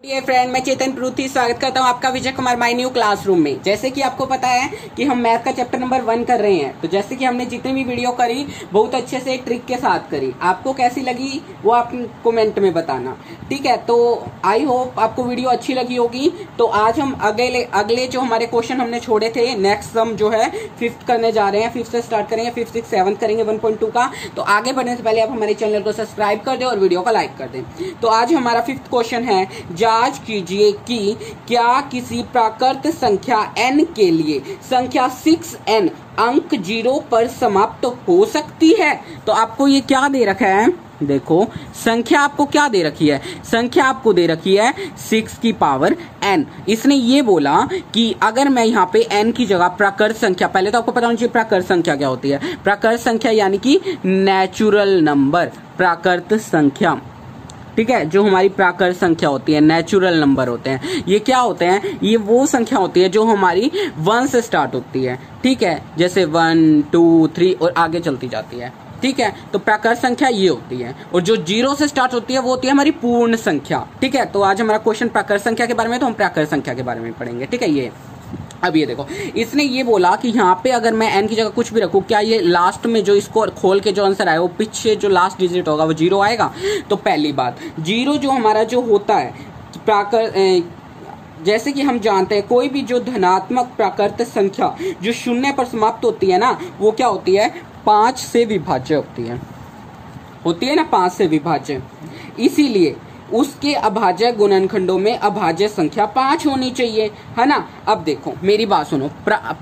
Dear friend, मैं चेतन प्रूथी स्वागत करता हूं आपका Vijay Kumar my new classroom में। जैसे कि आपको पता है कि हम मैथ का चैप्टर नंबर 1 कर रहे हैं, तो जैसे कि हमने जितनी भी वीडियो करी बहुत अच्छे से ट्रिक के साथ करी। आपको कैसी लगी वो आप कमेंट में बताना, ठीक है। तो आई होप आपको वीडियो अच्छी लगी होगी। तो आज हम अगले जो हमारे क्वेश्चन हमने छोड़े थे, नेक्स्ट हम जो है 5th करने जा रहे हैं। 5th से स्टार्ट करेंगे, 5th 6th 7th करेंगे 1.2 का। तो आगे बढ़ने से पहले आप हमारे चैनल को सब्सक्राइब कर दें और वीडियो को लाइक कर दें। तो आज हमारा 5th क्वेश्चन है, जांच कीजिए कि क्या किसी प्राकृत संख्या n के लिए संख्या 6n अंक 0 पर समाप्त हो सकती है। तो आपको ये क्या दे रखा है, देखो संख्या आपको क्या दे रखी है, संख्या आपको दे रखी है 6 की पावर n। इसने ये बोला कि अगर मैं यहाँ पे n की जगह प्राकृत संख्या, पहले तो आपको पता होना चाहिए प्राकृत संख्या क्या होती है। प्राकृत संख्या यानी कि नेचुरल नंबर, प्राकृत संख्या, ठीक है। जो हमारी प्राकृत संख्या होती है, नेचुरल नंबर होते हैं। ये क्या होते हैं, ये वो संख्या होती है जो हमारी 1 से स्टार्ट होती है, ठीक है। जैसे 1 2 3 और आगे चलती जाती है, ठीक है। तो प्राकृत संख्या ये होती है, और जो 0 से स्टार्ट होती है वो होती है हमारी पूर्ण संख्या, ठीक है। तो आज हमारा क्वेश्चन प्राकृत संख्या के बारे में, तो हम प्राकृत संख्या के बारे में पढ़ेंगे, ठीक है। ये अब ये देखो, इसने ये बोला कि यहाँ पे अगर मैं n की जगह कुछ भी रखूं, क्या ये लास्ट में जो इसको खोल के जो आंसर आए वो पीछे जो लास्ट डिजिट होगा वो 0 आएगा। तो पहली बात, 0 जो हमारा जो होता है जैसे कि हम जानते हैं कोई भी जो धनात्मक प्राकृत संख्या जो 0 पर समाप्त होती है ना, वो क्या होती है, 5 से विभाज्य होती है ना, 5 से विभाज्य। इसीलिए उसके अभाज्य गुणनखंडों में अभाज्य संख्या 5 होनी चाहिए, है ना। अब देखो मेरी बात सुनो,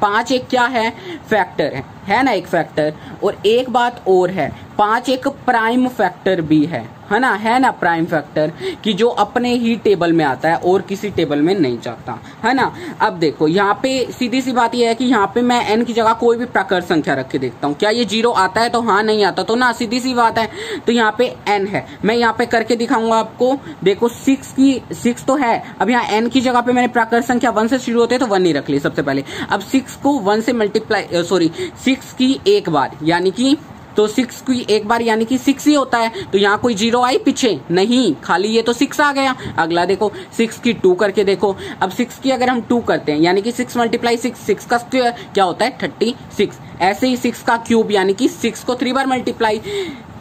5 एक क्या है, फैक्टर है ना, एक फैक्टर। और एक बात और है, 5 एक प्राइम फैक्टर भी है ना, प्राइम फैक्टर कि जो अपने ही टेबल में आता है और किसी टेबल में नहीं जाता, है ना। अब देखो यहाँ पे सीधी सी बात यह है कि यहाँ पे मैं n की जगह कोई भी प्राकृत संख्या रख के देखता हूँ, क्या ये 0 आता है, तो हाँ, नहीं आता तो ना, सीधी सी बात है। तो यहाँ पे n है, मैं यहाँ पे करके दिखाऊंगा आपको। देखो 6 तो है, अब यहाँ n की जगह पे मैंने प्राकृत संख्या 1 से शुरू होते हैं तो 1 नहीं रख ली सबसे पहले। अब 6 को 1 से मल्टीप्लाई 6 की एक बार यानी कि, तो 6 की एक बार यानी कि 6 ही होता है। तो यहाँ कोई 0 आई पीछे नहीं, खाली ये तो 6 आ गया। अगला देखो 6 की 2 करके देखो। अब 6 की अगर हम 2 करते हैं यानी कि 6 मल्टीप्लाई 6 का स्क्वायर क्या होता है, 36। ऐसे ही 6 का क्यूब यानी कि 6 को 3 बार मल्टीप्लाई,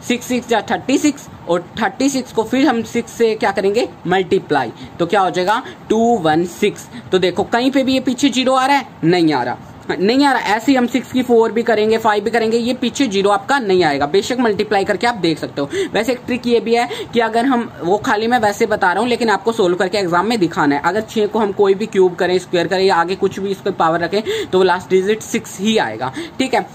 6 6 जा 36, और 36 को फिर हम 6 से क्या करेंगे, मल्टीप्लाई, तो क्या हो जाएगा 216। तो देखो कहीं पे भी ये पीछे 0 आ रहा है, नहीं आ रहा। ऐसे ही हम 6 की 4 भी करेंगे, 5 भी करेंगे, ये पीछे 0 आपका नहीं आएगा। बेशक मल्टीप्लाई करके आप देख सकते हो। वैसे एक ट्रिक ये भी है कि अगर हम वो, खाली मैं वैसे बता रहा हूँ लेकिन आपको सोल्व करके एग्जाम में दिखाना है। अगर 6 को हम कोई भी क्यूब करें, स्क्वायर करें या आगे कुछ भी इसको पावर रखें तो वो लास्ट डिजिट 6 ही आएगा, ठीक है।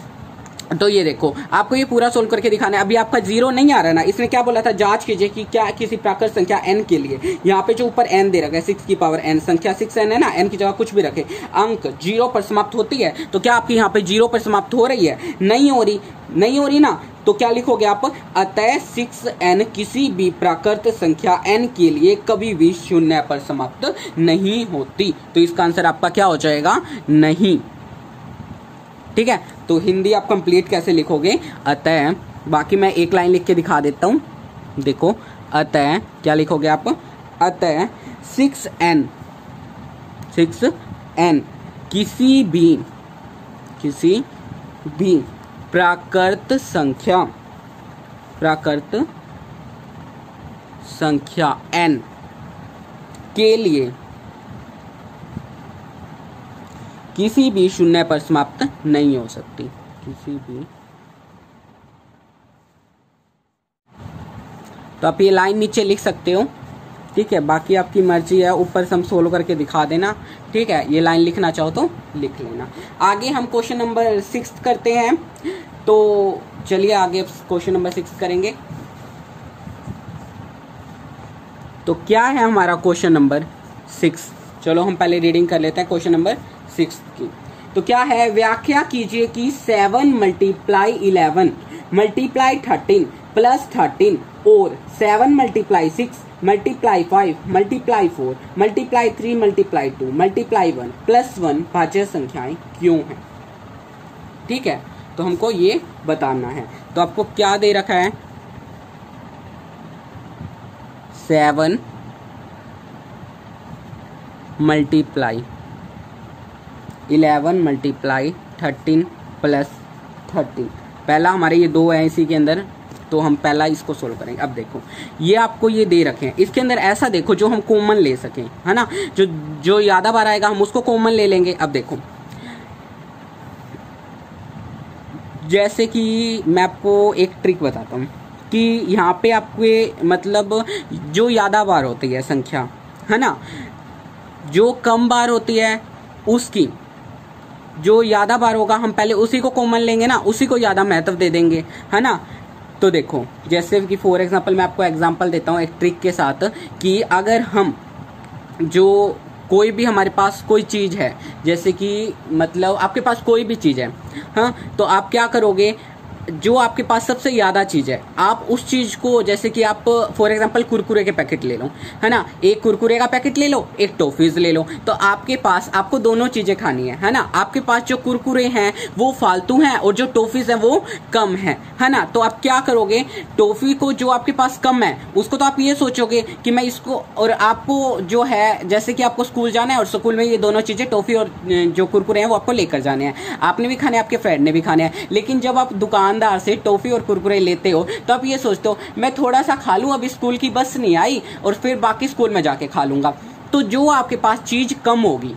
तो ये देखो आपको ये पूरा सोल्व करके दिखाना है। अभी आपका 0 नहीं आ रहा ना, इसने क्या बोला था, जांच कीजिए कि क्या किसी प्राकृत संख्या n के लिए, यहाँ पे जो ऊपर n दे रखा है 6 की पावर n, संख्या 6n है ना, n की जगह कुछ भी रखे, अंक 0 पर समाप्त होती है। तो क्या आपकी यहाँ पे 0 पर समाप्त हो रही है, नहीं हो रही ना। तो क्या लिखोगे आप, अतः 6n किसी भी प्राकृत संख्या n के लिए कभी भी 0 पर समाप्त नहीं होती। तो इसका आंसर आपका क्या हो जाएगा, नहीं, ठीक है। तो हिंदी आप कंप्लीट कैसे लिखोगे, अतः, बाकी मैं एक लाइन लिख के दिखा देता हूं, देखो अतः क्या लिखोगे आप, अतः 6n किसी भी प्राकृत संख्या n के लिए किसी भी 0 पर समाप्त नहीं हो सकती, किसी भी। तो आप ये लाइन नीचे लिख सकते हो, ठीक है। बाकी आपकी मर्जी है, ऊपर से हम सोल्व करके दिखा देना, ठीक है। ये लाइन लिखना चाहो तो लिख लेना। आगे हम क्वेश्चन नंबर 6 करते हैं। तो चलिए आगे क्वेश्चन नंबर 6 करेंगे। तो क्या है हमारा क्वेश्चन नंबर 6, चलो हम पहले रीडिंग कर लेते हैं क्वेश्चन नंबर 6 की। तो क्या है, व्याख्या कीजिए कि 7 मल्टीप्लाई 11 मल्टीप्लाई 13 प्लस 13 और 7 multiply 6 multiply 5 multiply 4 multiply 3 multiply 2 multiply 1 plus 1 भाज्य संख्याएं क्यों हैं, ठीक है। तो हमको ये बताना है। तो आपको क्या दे रखा है, 7 मल्टीप्लाई 11 मल्टीप्लाई 13 प्लस 13। पहला हमारे ये 2 है इसी के अंदर, तो हम पहला इसको सोल्व करेंगे। अब देखो ये आपको ये दे रखे हैं, इसके अंदर ऐसा देखो जो हम कॉमन ले सकें, है ना, जो ज्यादा बार आएगा हम उसको कॉमन ले लेंगे। अब देखो जैसे कि मैं आपको एक ट्रिक बताता हूँ कि यहाँ पे आपके मतलब जो ज्यादा बार होती है संख्या, है ना, जो कम बार होती है उसकी जो ज्यादा बार होगा हम पहले उसी को कॉमन लेंगे ना, उसी को ज्यादा महत्व दे देंगे, है ना। तो देखो जैसे कि फॉर एग्जांपल मैं आपको एग्जांपल देता हूँ एक ट्रिक के साथ कि अगर हम जो कोई भी हमारे पास कोई चीज है, जैसे कि मतलब आपके पास कोई भी चीज है, हाँ, तो आप क्या करोगे, जो आपके पास सबसे ज्यादा चीज है आप उस चीज को, जैसे कि आप फॉर एग्जांपल कुरकुरे के पैकेट ले लो, है ना, एक कुरकुरे का पैकेट ले लो, एक टॉफीज ले लो, तो आपके पास आपको दोनों चीजें खानी है ना। आपके पास जो कुरकुरे हैं वो फालतू हैं और जो टॉफीज है वो कम है ना। तो आप क्या करोगे, टॉफी को जो आपके पास कम है उसको तो आप ये सोचोगे कि मैं इसको, और आपको जो है जैसे कि आपको स्कूल जाना है और स्कूल में ये दोनों चीजें टॉफी और जो कुरकुरे हैं वो आपको लेकर जाने हैं, आपने भी खाने, आपके फ्रेंड ने भी खाने हैं। लेकिन जब आप दुकानदार से टॉफी और कुरकुरे लेते हो तो आप ये सोचते हो मैं थोड़ा सा खा लूं, अभी स्कूल की बस नहीं आई और फिर बाकी स्कूल में जाके खा लूंगा। तो जो आपके पास चीज कम होगी,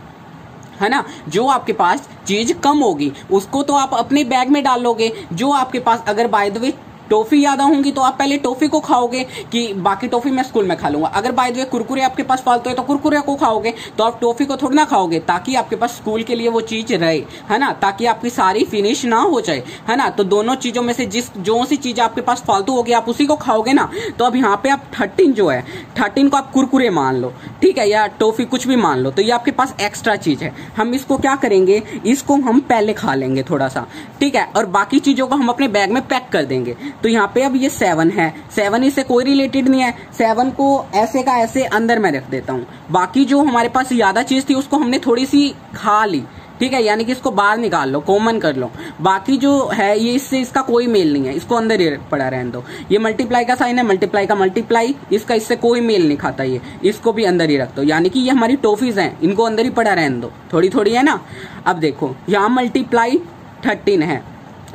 है ना, जो आपके पास चीज कम होगी उसको तो आप अपने बैग में डालोगे। जो आपके पास अगर बाय द वे टॉफी ज्यादा होंगी तो आप पहले टॉफी को खाओगे कि बाकी टॉफी मैं स्कूल में खा लूंगा। अगर बाय द वे कुरकुरे आपके पास फालतू है तो कुरकुरे को खाओगे, तो आप टॉफी को थोड़ा ना खाओगे, ताकि आपके पास स्कूल के लिए वो चीज रहे, है ना, ताकि आपकी सारी फिनिश ना हो जाए, है ना। तो दोनों चीजों में से जो सी चीज आपके पास फालतू होगी आप उसी को खाओगे ना। तो अब यहाँ पे आप 13 जो है 13 को आप कुरकुरे मान लो, ठीक है, या टॉफी कुछ भी मान लो, तो ये आपके पास एक्स्ट्रा चीज है। हम इसको क्या करेंगे, इसको हम पहले खा लेंगे थोड़ा सा, ठीक है, और बाकी चीजों को हम अपने बैग में पैक कर देंगे। तो यहाँ पे अब ये 7 है, 7 इससे कोई रिलेटेड नहीं है, 7 को ऐसे का ऐसे अंदर में रख देता हूँ। बाकी जो हमारे पास ज्यादा चीज थी उसको हमने थोड़ी सी खा ली, ठीक है, यानी कि इसको बाहर निकाल लो, कॉमन कर लो। बाकी जो है ये इससे इसका कोई मेल नहीं है, इसको अंदर ही पड़ा रहने दो। ये मल्टीप्लाई का साइन है, मल्टीप्लाई का मल्टीप्लाई, इसका इससे कोई मेल नहीं खाता, ये इसको भी अंदर ही रख दो। यानी कि ये हमारी टॉफीज हैं, इनको अंदर ही पड़ा रहने दो, थोड़ी थोड़ी है ना। अब देखो यहाँ मल्टीप्लाई 13 है,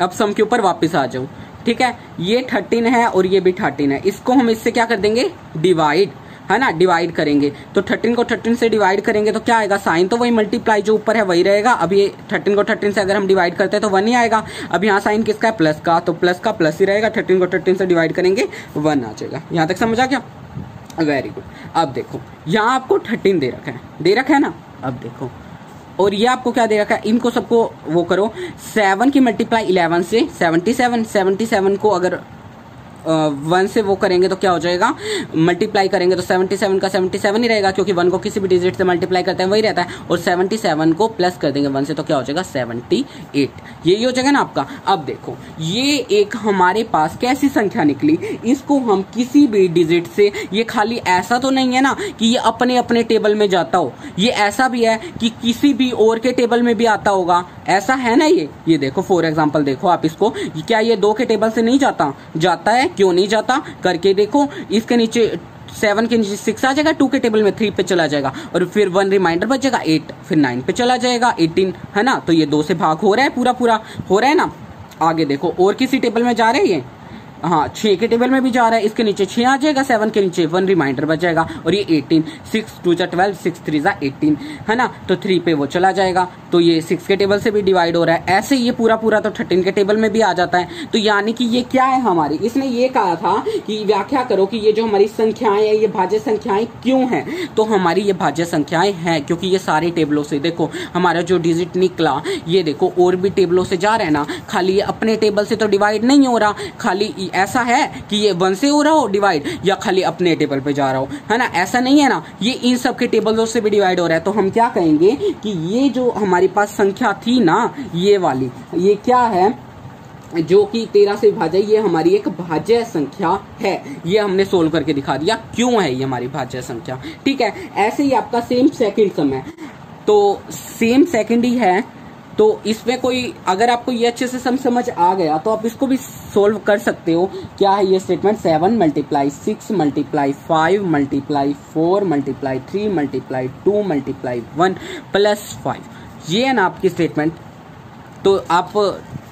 अब सम के ऊपर वापिस आ जाओ, ठीक है, ये 13 है और ये भी 13 है, इसको हम इससे क्या कर देंगे, डिवाइड, है ना, डिवाइड करेंगे। तो 13 को 13 से डिवाइड करेंगे तो क्या आएगा, साइन तो वही मल्टीप्लाई जो ऊपर है वही रहेगा। अब ये 13 को 13 से अगर हम डिवाइड करते हैं तो 1 ही आएगा। अब यहाँ साइन किसका है, प्लस का, तो प्लस का प्लस ही रहेगा। 13 को 13 से डिवाइड करेंगे 1 आ जाएगा। यहाँ तक समझ आ गया, वेरी गुड। अब देखो यहाँ आपको 13 दे रखा है ना। अब देखो और ये आपको क्या दे रखा है, इनको सबको वो करो, 7 की मल्टीप्लाई 11 से 77 को अगर 1 से वो करेंगे तो क्या हो जाएगा, मल्टीप्लाई करेंगे तो 77 का 77 ही रहेगा, क्योंकि 1 को किसी भी डिजिट से मल्टीप्लाई करते हैं वही रहता है। और 77 को प्लस कर देंगे 1 से तो क्या हो जाएगा, 78, यही हो जाएगा ना आपका। अब देखो ये एक हमारे पास कैसी संख्या निकली, इसको हम किसी भी डिजिट से, ये खाली ऐसा तो नहीं है ना कि ये अपने अपने टेबल में जाता हो, ये ऐसा भी है कि किसी भी और के टेबल में भी आता होगा, ऐसा है ना। ये देखो फॉर एग्जाम्पल देखो आप इसको, क्या ये 2 के टेबल से नहीं जाता है, क्यों नहीं जाता करके देखो। इसके नीचे 7 के नीचे 6 आ जाएगा, 2 के टेबल में 3 पे चला जाएगा और फिर 1 रिमाइंडर बचेगा 8, फिर 9 पे चला जाएगा 18, है ना। तो ये 2 से भाग हो रहा है, पूरा हो रहा है ना। आगे देखो और किसी टेबल में जा रहे हैं ये, हाँ 6 के टेबल में भी जा रहा है, इसके नीचे 6 आ जाएगा, 7 के नीचे 1 रिमाइंडर बच जाएगा और ये 18, 6 2 जा 12, 6 3 जा 18, है ना। तो 3 पे वो चला जाएगा, तो ये 6 के टेबल से भी डिवाइड हो रहा है। ऐसे ये पूरा तो 13 के टेबल में भी आ जाता है। तो यानी कि ये क्या है हमारी, इसने ये कहा था कि व्याख्या करो कि ये जो हमारी संख्याएं है ये भाज्य संख्याएं क्यों हैं। तो हमारी ये भाज्य संख्याएं हैं क्योंकि ये सारे टेबलों से, देखो हमारा जो डिजिट निकला ये देखो और भी टेबलों से जा रहा है ना, खाली ये अपने टेबल से तो डिवाइड नहीं हो रहा, खाली ऐसा है कि ये 1 से हो रहा हो डिवाइड या खाली अपने टेबल पे जा रहा हो, है ना, ऐसा नहीं है ना, ये इन सब के टेबलों से भी डिवाइड हो रहा है। तो हम क्या कहेंगे कि ये जो हमारी पास संख्या थी ना, ये वाली, ये क्या है, जो कि 13 से विभाज्य, ये हमारी एक भाज्य संख्या है। ये हमने सोल्व करके दिखा दिया क्यों है ये हमारी भाज्य संख्या, ठीक है। ऐसे ही आपका सेम सेकंड सम है, तो सेम सेकंड ही है तो इसमें कोई अगर आपको ये अच्छे से समझ आ गया तो आप इसको भी सोल्व कर सकते हो। क्या है ये स्टेटमेंट, 7 × 6 × 5 × 4 × 3 × 2 × 1 + 5, ये है ना आपकी स्टेटमेंट। तो आप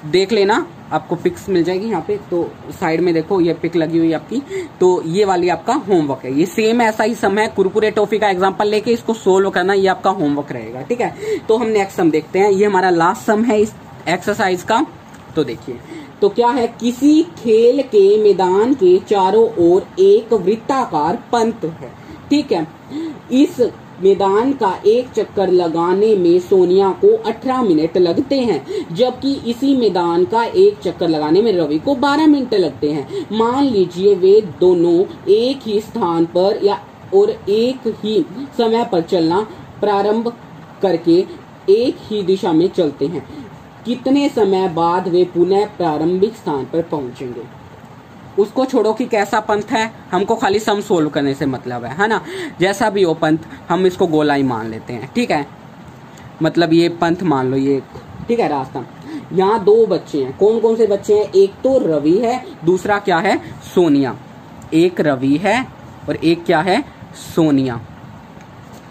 देख लेना, आपको पिक्स मिल जाएगी यहाँ पे, तो साइड में देखो ये पिक लगी हुई है आपकी। तो ये वाली आपका होमवर्क है, ये सेम ऐसा ही सम है, कुरकुरे टॉफी का एग्जांपल लेके इसको सोल्व करना, ये आपका होमवर्क रहेगा, ठीक है। तो हम नेक्स्ट सम देखते हैं, ये हमारा लास्ट सम है इस एक्सरसाइज का। तो देखिए, तो क्या है, किसी खेल के मैदान के चारों ओर एक वृत्ताकार पंथ है, ठीक है। इस मैदान का एक चक्कर लगाने में सोनिया को 18 मिनट लगते हैं, जबकि इसी मैदान का एक चक्कर लगाने में रवि को 12 मिनट लगते हैं। मान लीजिए वे दोनों एक ही स्थान पर या और एक ही समय पर चलना प्रारंभ करके एक ही दिशा में चलते हैं। कितने समय बाद वे पुनः प्रारंभिक स्थान पर पहुंचेंगे? उसको छोड़ो कि कैसा पंथ है, हमको खाली सम सोल्व करने से मतलब है ना। जैसा भी हो पंथ, हम इसको गोलाई मान लेते हैं, ठीक है। मतलब ये पंथ मान लो, ये ठीक है रास्ता। यहाँ 2 बच्चे हैं, कौन कौन से बच्चे हैं? एक तो रवि है, दूसरा क्या है? सोनिया। एक रवि है और एक क्या है? सोनिया।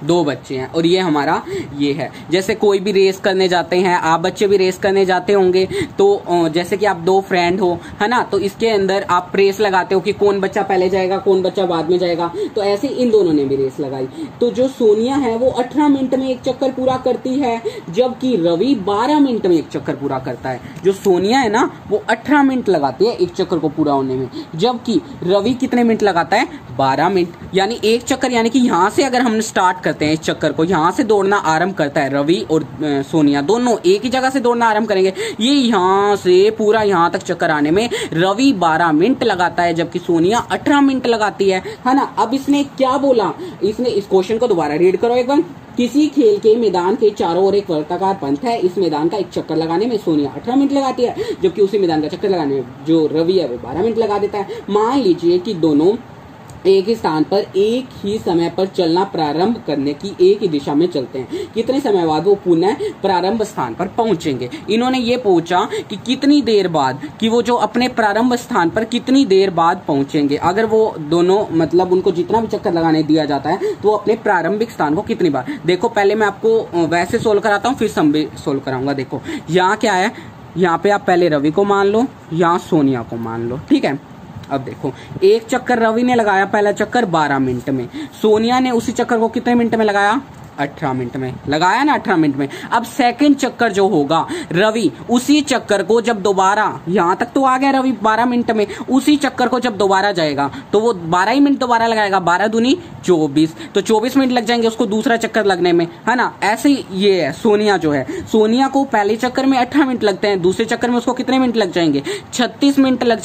2 बच्चे हैं और ये हमारा ये है। जैसे कोई भी रेस करने जाते हैं, आप बच्चे भी रेस करने जाते होंगे, तो जैसे कि आप 2 फ्रेंड हो, है ना, तो इसके अंदर आप रेस लगाते हो कि कौन बच्चा पहले जाएगा, कौन बच्चा बाद में जाएगा। तो ऐसे इन दोनों ने भी रेस लगाई। तो जो सोनिया है वो 18 मिनट में एक चक्कर पूरा करती है, जबकि रवि 12 मिनट में एक चक्कर पूरा करता है। जो सोनिया है ना वो 18 मिनट लगाती है एक चक्कर को पूरा होने में, जबकि रवि कितने मिनट लगाता है? 12 मिनट। यानी एक चक्कर, यानी कि यहाँ से अगर हम स्टार्ट करते हैं इस चक्कर को, यहाँ से दौड़ना आरंभ करता है रवि और सोनिया, दोनों एक ही जगह से दौड़ना आरंभ करेंगे। ये यहाँ से पूरा यहाँ तक चक्कर आने में रवि 12 मिनट लगाता है, जबकि सोनिया 18 मिनट लगाती है ना। अब इसने क्या बोला, इसने इस क्वेश्चन को दोबारा रीड करो एक बार। किसी खेल के मैदान के चारों ओर एक वृत्ताकार पंथ है, इस मैदान का एक चक्कर लगाने में सोनिया 18 मिनट लगाती है, जबकि उसी मैदान का चक्कर लगाने में जो रवि है वो 12 मिनट लगा देता है। मान लीजिए कि दोनों एक ही स्थान पर एक ही समय पर चलना प्रारंभ करने की एक ही दिशा में चलते हैं। कितने समय बाद वो पुनः प्रारंभ स्थान पर पहुंचेंगे? इन्होंने ये पूछा कि कितनी देर बाद, कि वो जो अपने प्रारंभ स्थान पर कितनी देर बाद पहुंचेंगे। अगर वो दोनों, मतलब उनको जितना भी चक्कर लगाने दिया जाता है, तो वो अपने प्रारंभिक स्थान को कितनी बार। देखो पहले मैं आपको वैसे सोल्व कराता हूँ, फिर सम भी सोल्व कराऊंगा। देखो यहाँ क्या है, यहाँ पे आप पहले रवि को मान लो, यहाँ सोनिया को मान लो, ठीक है। अब देखो, एक चक्कर रवि ने लगाया, पहला चक्कर 12 मिनट में, सोनिया ने उसी चक्कर को कितने मिनट में लगाया? 18 मिनट में लगाया ना, 18 मिनट में। अब सेकंड चक्कर जो होगा, रवि उसी चक्कर को जब दोबारा, यहां तक तो आ गया रवि 12 मिनट में, उसी चक्कर को जब दोबारा जाएगा तो वो 12 ही मिनट दोबारा लगाएगा, 12 दूनी 24, तो 24 मिनट लग जाएंगे उसको दूसरा चक्कर लगने में, है ना। ऐसे ही ये है सोनिया जो है, सोनिया को पहले चक्कर में 18 मिनट लगते हैं, दूसरे चक्कर में उसको कितने मिनट लग जाएंगे? 36 मिनट लग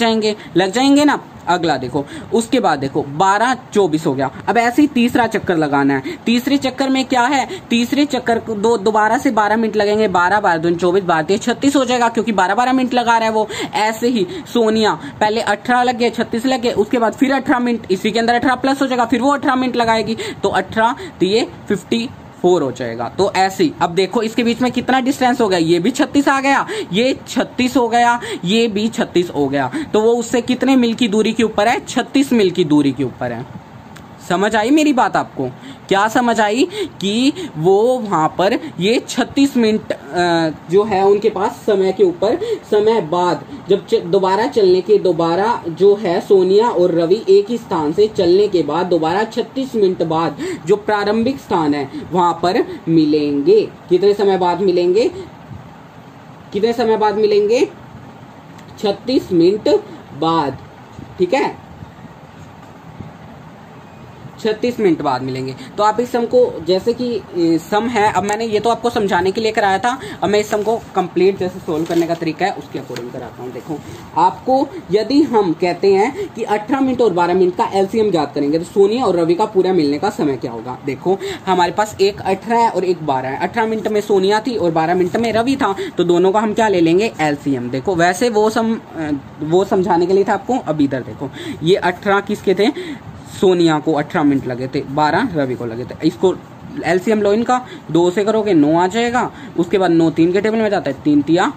जाएंगे ना। अगला देखो, उसके बाद देखो 12 24 हो गया। अब ऐसे ही तीसरा चक्कर लगाना है। तीसरे चक्कर में क्या है, तीसरे चक्कर को दोबारा से 12 मिनट लगेंगे, 12 12 दूनी 24, 12 36 हो जाएगा, क्योंकि 12 मिनट लगा रहा है वो। ऐसे ही सोनिया पहले 18 लग गए, 36 लग गए, उसके बाद फिर 18 मिनट, इसी के अंदर 18 प्लस हो जाएगा, फिर वो 18 मिनट लगाएगी, तो 18 तो ये 54 हो जाएगा। तो ऐसे ही अब देखो इसके बीच में कितना डिस्टेंस हो गया, ये भी 36 आ गया, ये 36 हो गया, ये भी 36 हो गया, तो वो उससे कितने मील की दूरी के ऊपर है? 36 मील की दूरी के ऊपर है। समझ आई मेरी बात आपको? क्या समझ आई कि वो वहां पर ये 36 मिनट जो है उनके पास समय के ऊपर, समय बाद जब दोबारा चलने के, दोबारा जो है सोनिया और रवि एक ही स्थान से चलने के बाद दोबारा 36 मिनट बाद जो प्रारंभिक स्थान है वहां पर मिलेंगे। कितने समय बाद मिलेंगे? कितने समय बाद मिलेंगे? 36 मिनट बाद, ठीक है, 36 मिनट बाद मिलेंगे। तो आप इस सम को, जैसे कि सम है, अब मैंने ये तो आपको समझाने के लिए कराया था, अब मैं इस सम को कंप्लीट जैसे सोल्व करने का तरीका है उसके अकॉर्डिंग कराता हूँ। देखो आपको, यदि हम कहते हैं कि 18 मिनट और 12 मिनट का एलसीएम ज्ञात करेंगे, तो सोनिया और रवि का पूरा मिलने का समय क्या होगा? देखो हमारे पास एक 18 है और एक 12 है। 18 मिनट में सोनिया थी और 12 मिनट में रवि था, तो दोनों का हम क्या ले लेंगे? एलसीएम। देखो वैसे वो समझाने के लिए था आपको। अब इधर देखो, ये 18 किसके थे? सोनिया को 18 मिनट लगे थे, 12 रवि को लगे थे। इसको एलसीएम लो इनका, 2 से करोगे 9 आ जाएगा। उसके बाद 9 3 के टेबल में जाता है, 3 तिया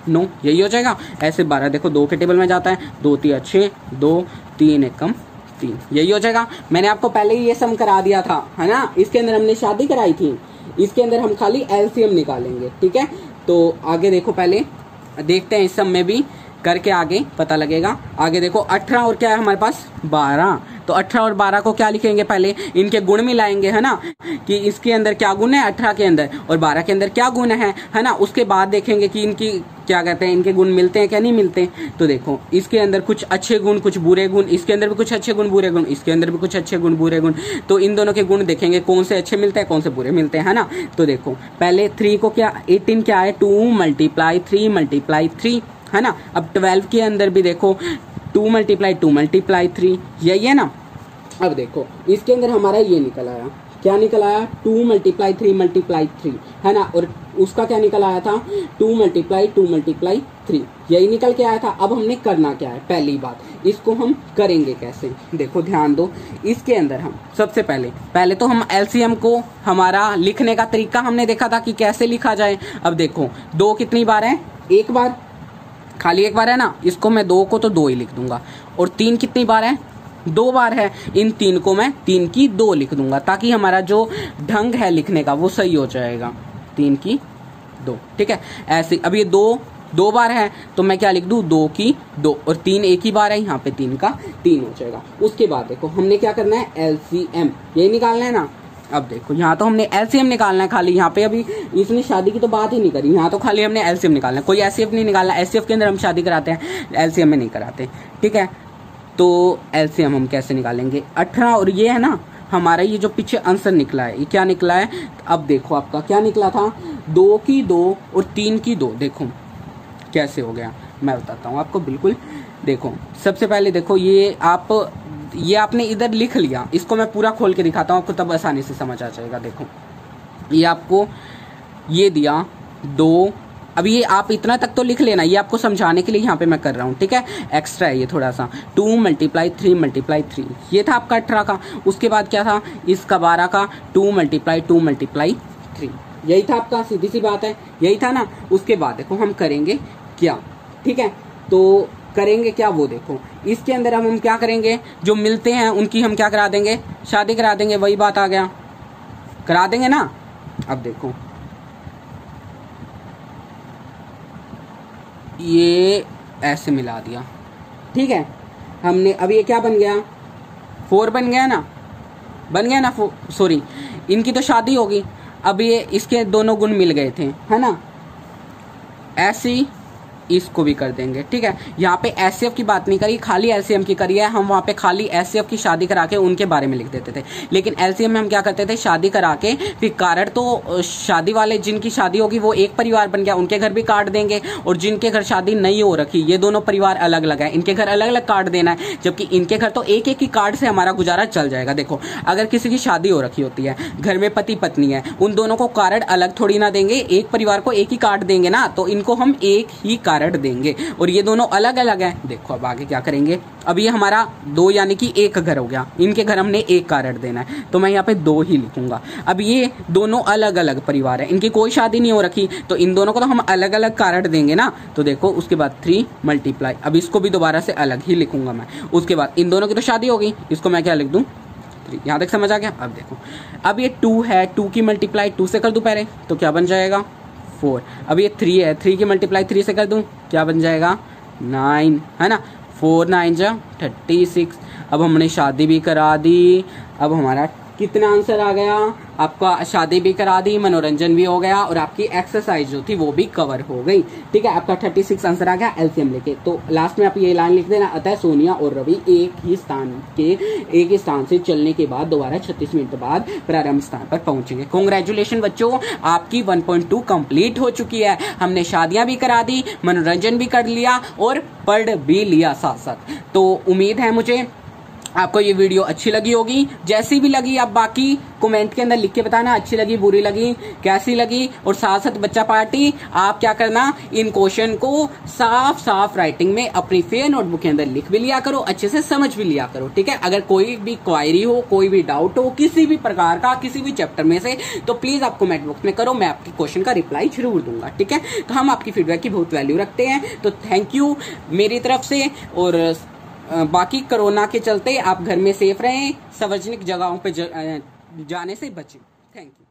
9, यही हो जाएगा। ऐसे 12 देखो 2 के टेबल में जाता है, 2 तिया 6, 2 3 एकम 3, यही हो जाएगा। मैंने आपको पहले ही ये सम करा दिया था, है ना। इसके अंदर हमने शादी कराई थी, इसके अंदर हम खाली एलसीएम निकालेंगे, ठीक है। तो आगे देखो, पहले देखते हैं इस सम में भी करके, आगे पता लगेगा। आगे देखो 18 और क्या है हमारे पास 12, तो 18 और 12 को क्या लिखेंगे, पहले इनके गुण मिलाएंगे, है ना, कि इसके अंदर क्या गुण है 18 के अंदर और 12 के अंदर क्या गुण है ना। उसके बाद देखेंगे कि इनकी क्या कहते हैं, इनके गुण मिलते हैं क्या नहीं मिलते। तो देखो इसके अंदर कुछ अच्छे गुण कुछ बुरे गुण, इसके अंदर भी कुछ अच्छे गुण बुरे गुण, इसके अंदर भी कुछ अच्छे गुण बुरे गुण। तो इन दोनों के गुण देखेंगे कौन से अच्छे मिलते हैं कौन से बुरे मिलते हैं, है ना। तो देखो पहले 3 को क्या 18 क्या है 2 × 3 × 3, है ना। अब 12 के अंदर भी देखो 2 × 3, यही है ना। अब देखो इसके अंदर हमारा ये निकल आया, क्या निकल आया 2 × 3 × 3, है ना। और उसका क्या निकल आया था 2 × 3, यही निकल के आया था। अब हमने करना क्या है, पहली बात इसको हम करेंगे कैसे, देखो ध्यान दो। इसके अंदर हम सबसे पहले तो हम एलसीएम को, हमारा लिखने का तरीका हमने देखा था कि कैसे लिखा जाए। अब देखो 2 कितनी बार है, एक बार, खाली एक बार है ना। इसको मैं 2 को तो 2 ही लिख दूंगा। और 3 कितनी बार है 2 बार है, इन 3 को मैं 3 की 2 लिख दूंगा, ताकि हमारा जो ढंग है लिखने का वो सही हो जाएगा, 3 की 2, ठीक है। ऐसे अब ये 2 बार है तो मैं क्या लिख दूं 2 की 2, और 3 एक ही बार है, यहाँ पे 3 का 3 हो जाएगा। उसके बाद देखो हमने क्या करना है एलसीएम, यही निकालना है ना। अब देखो यहाँ तो हमने एलसीएम निकालना है खाली, यहाँ पे अभी इसने शादी की तो बात ही नहीं करी, यहाँ तो खाली हमने एलसीएम निकालना है, कोई एससीएफ नहीं निकालना। एससीएफ के अंदर हम शादी कराते हैं, एलसीएम में नहीं कराते, ठीक है। तो एलसीएम हम कैसे निकालेंगे 18, और ये है ना हमारा ये जो पीछे आंसर निकला है, ये क्या निकला है। अब देखो आपका क्या निकला था 2 की 2 और 3 की 2, देखो कैसे हो गया मैं बताता हूँ आपको, बिल्कुल। देखो सबसे पहले देखो ये आपने इधर लिख लिया, इसको मैं पूरा खोल के दिखाता हूँ आपको, तब आसानी से समझ आ जाएगा। देखो ये आपको ये दिया 2, अब ये आप इतना तक तो लिख लेना, ये आपको समझाने के लिए यहाँ पे मैं कर रहा हूँ, ठीक है। एक्स्ट्रा है ये थोड़ा सा, 2 × 3 × 3, ये था आपका 18 का। उसके बाद क्या था इसका 12 का 2 × 3, यही था आपका, सीधी सी बात है, यही था ना। उसके बाद देखो हम करेंगे क्या, ठीक है। तो करेंगे क्या वो देखो, इसके अंदर हम क्या करेंगे, जो मिलते हैं उनकी हम क्या करा देंगे, शादी करा देंगे, वही बात आ गया, करा देंगे ना। अब देखो ये ऐसे मिला दिया, ठीक है। हमने अब ये क्या बन गया 4 बन गया ना, सॉरी, इनकी तो शादी होगी। अब ये इसके दोनों गुण मिल गए थे, है ना। ऐसी इसको भी कर देंगे, ठीक है। यहाँ पे एससीएफ की बात नहीं करी, खाली एलसीएम की करी है। हम वहाँ पे खाली एससीएफ की शादी करा के उनके बारे में लिख देते थे, लेकिन एलसीएम में हम क्या करते थे, शादी करा के फिर कारण तो शादी वाले जिनकी शादी होगी वो एक परिवार बन गया, उनके घर भी काट देंगे, और जिनके घर शादी नहीं हो रखी ये दोनों परिवार अलग अलग है, इनके घर अलग अलग काट देना है, जबकि इनके घर तो एक एक ही कार्ड से हमारा गुजारा चल जाएगा। देखो अगर किसी की शादी हो रखी होती है, घर में पति पत्नी है, उन दोनों को कार्ड अलग थोड़ी ना देंगे, एक परिवार को एक ही कार्ड देंगे ना, तो इनको हम एक ही कार्ड देंगे, और ये दोनों अलग अलग हैं। देखो अब आगे क्या करेंगे, अब ये हमारा 2 यानी कि एक घर हो गया, इनके घर हमने एक कार्ड देना है, तो मैं यहाँ पे 2 ही लिखूंगा। अब ये दोनों अलग अलग परिवार है, इनकी कोई शादी नहीं हो रखी, तो इन दोनों को तो हम अलग अलग कार्ड देंगे ना। तो देखो उसके बाद 3 × अब इसको भी दोबारा से अलग ही लिखूंगा मैं। उसके बाद इन दोनों की तो शादी हो गई, इसको मैं क्या लिख दूं 3, यहाँ तक समझ आ गया। अब देखो अब ये 2 है, 2 की मल्टीप्लाई 2 से कर दूं पहले, तो क्या बन जाएगा 4। अब ये 3 है, 3 की मल्टीप्लाई 3 से कर दूं, क्या बन जाएगा 9, है ना। 4 9 जा 36। अब हमने शादी भी करा दी, अब हमारा कितना आंसर आ गया आपका, शादी भी करा दी, मनोरंजन भी हो गया, और आपकी एक्सरसाइज जो थी वो भी कवर हो गई, ठीक है। आपका 36 आंसर आ गया एलसीएम लेके। तो लास्ट में आप ये लाइन लिख देना, अतः सोनिया और रवि एक ही स्थान से चलने के बाद दोबारा 36 मिनट बाद प्रारंभ स्थान पर पहुंचेंगे। कांग्रेचुलेशन बच्चों, आपकी 1.2 कंप्लीट हो चुकी है। हमने शादियां भी करा दी, मनोरंजन भी कर लिया और पढ़ भी लिया साथ साथ। तो उम्मीद है मुझे आपको ये वीडियो अच्छी लगी होगी, जैसी भी लगी आप बाकी कमेंट के अंदर लिख के बताना, अच्छी लगी, बुरी लगी, कैसी लगी। और साथ साथ बच्चा पार्टी, आप क्या करना, इन क्वेश्चन को साफ साफ राइटिंग में अपनी फेयर नोटबुक के अंदर लिख भी लिया करो, अच्छे से समझ भी लिया करो, ठीक है। अगर कोई भी क्वायरी हो, कोई भी डाउट हो किसी भी प्रकार का, किसी भी चैप्टर में से, तो प्लीज आप कमेंट बॉक्स में करो, मैं आपके क्वेश्चन का रिप्लाई जरूर दूंगा, ठीक है। तो हम आपकी फीडबैक की बहुत वैल्यू रखते हैं। तो थैंक यू मेरी तरफ से। और बाकी कोरोना के चलते आप घर में सेफ रहें, सार्वजनिक जगहों पे जाने से बचें। Thank you.